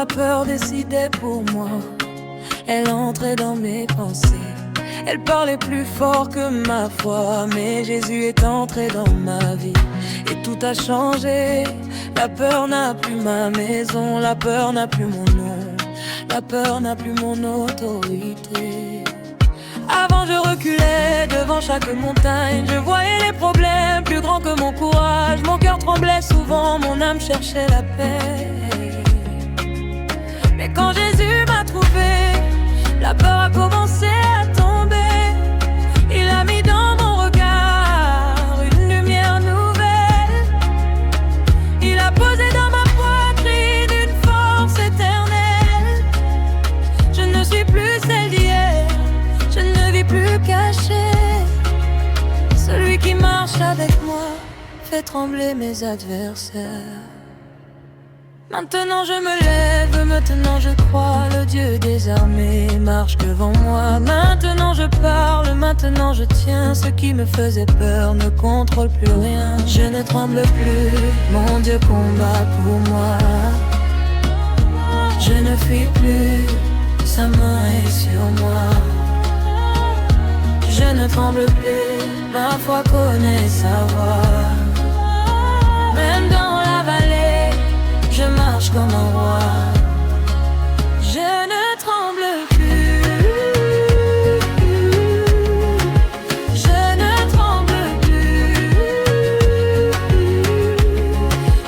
la peur décidait pour moi. Elle entrait dans mes pensées. Elle parlait plus fort que ma foi. Mais Jésus est entré dans ma vie et tout a changé. La peur n'a plus ma maison, la peur n'a plus mon nom, la peur n'a plus mon autorité. Avant je reculais devant chaque montagne, je voyais les problèmes plus grands que mon courage. Mon cœur tremblait souvent, mon âme cherchait la paix. Mais quand Jésus m'a trouvé, la peur a commencé à tomber. Il a mis dans mon regard une lumière nouvelle. Il a posé dans ma poitrine une force éternelle. Je ne suis plus celle d'hier, je ne vis plus cachée. Celui qui marche avec moi fait trembler mes adversaires. Maintenant je me lève, maintenant je crois, le Dieu des armées marche devant moi. Maintenant je parle, maintenant je tiens, ce qui me faisait peur ne contrôle plus rien. Je ne tremble plus, mon Dieu combat pour moi. Je ne fuis plus, sa main est sur moi. Je ne tremble plus, ma foi connaît sa voix. Même dans la vallée, je marche comme un roi. Je ne tremble plus. Je ne tremble plus.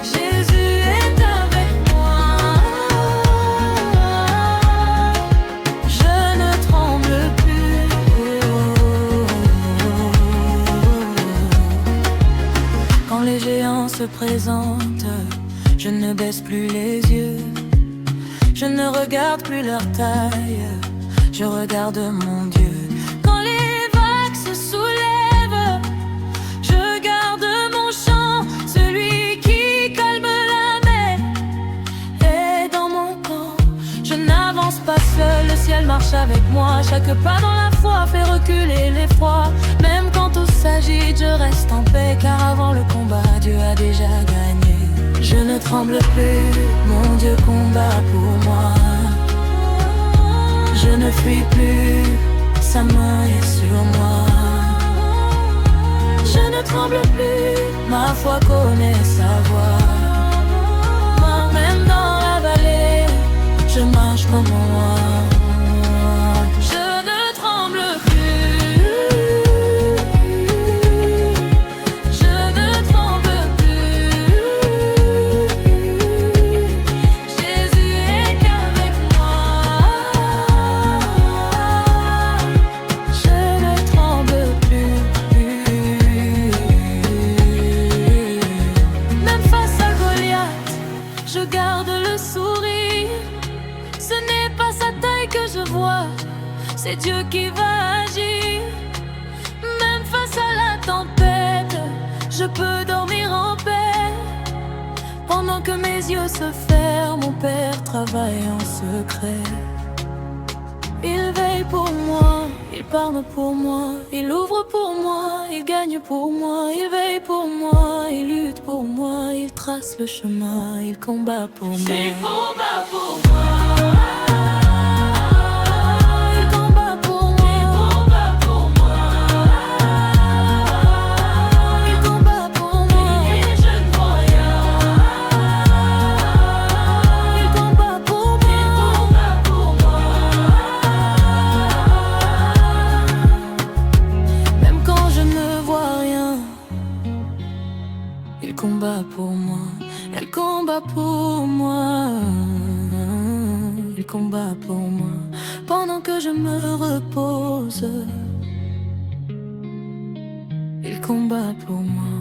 Jésus est avec moi. Je ne tremble plus. Quand les géants se présentent, je ne baisse plus les yeux, je ne regarde plus leur taille, je regarde mon Dieu. Quand les vagues se soulèvent, je garde mon chant, celui qui calme la mer est dans mon camp. Je n'avance pas seul, le ciel marche avec moi. Chaque pas dans la foi fait reculer l'effroi. Même quand tout s'agite, je reste en paix, car avant le combat, Dieu a déjà gagné. Je ne tremble plus, mon Dieu combat pour moi. Je ne fuis plus, sa main est sur moi. Je ne tremble plus, ma foi connaît sa voix. Même dans la vallée, je marche comme moi. Je ne tremble plus. Je ne tremble plus. Jésus est avec moi. Je ne tremble plus. Même face à Goliath, je garde le sourire. Ce n'est pas sa taille que je vois, c'est Dieu qui va agir. Même face à la tempête, je peux dormir en paix. Pendant que mes yeux se ferment, mon Père travaille en secret. Il veille pour moi, il parle pour moi, il ouvre pour moi, il gagne pour moi. Il veille pour moi, il lutte pour moi, il trace le chemin, il combat pour moi. Il combat pour moi. Il combat pour moi. Il combat pour moi. Il combat pour moi. Et je ne vois rien. Il combat pour moi. Il combat pour moi. Même quand je ne vois rien, il combat pour moi. Elle combat pour moi. Il combat pour moi. Pendant que je me repose, il combat pour moi.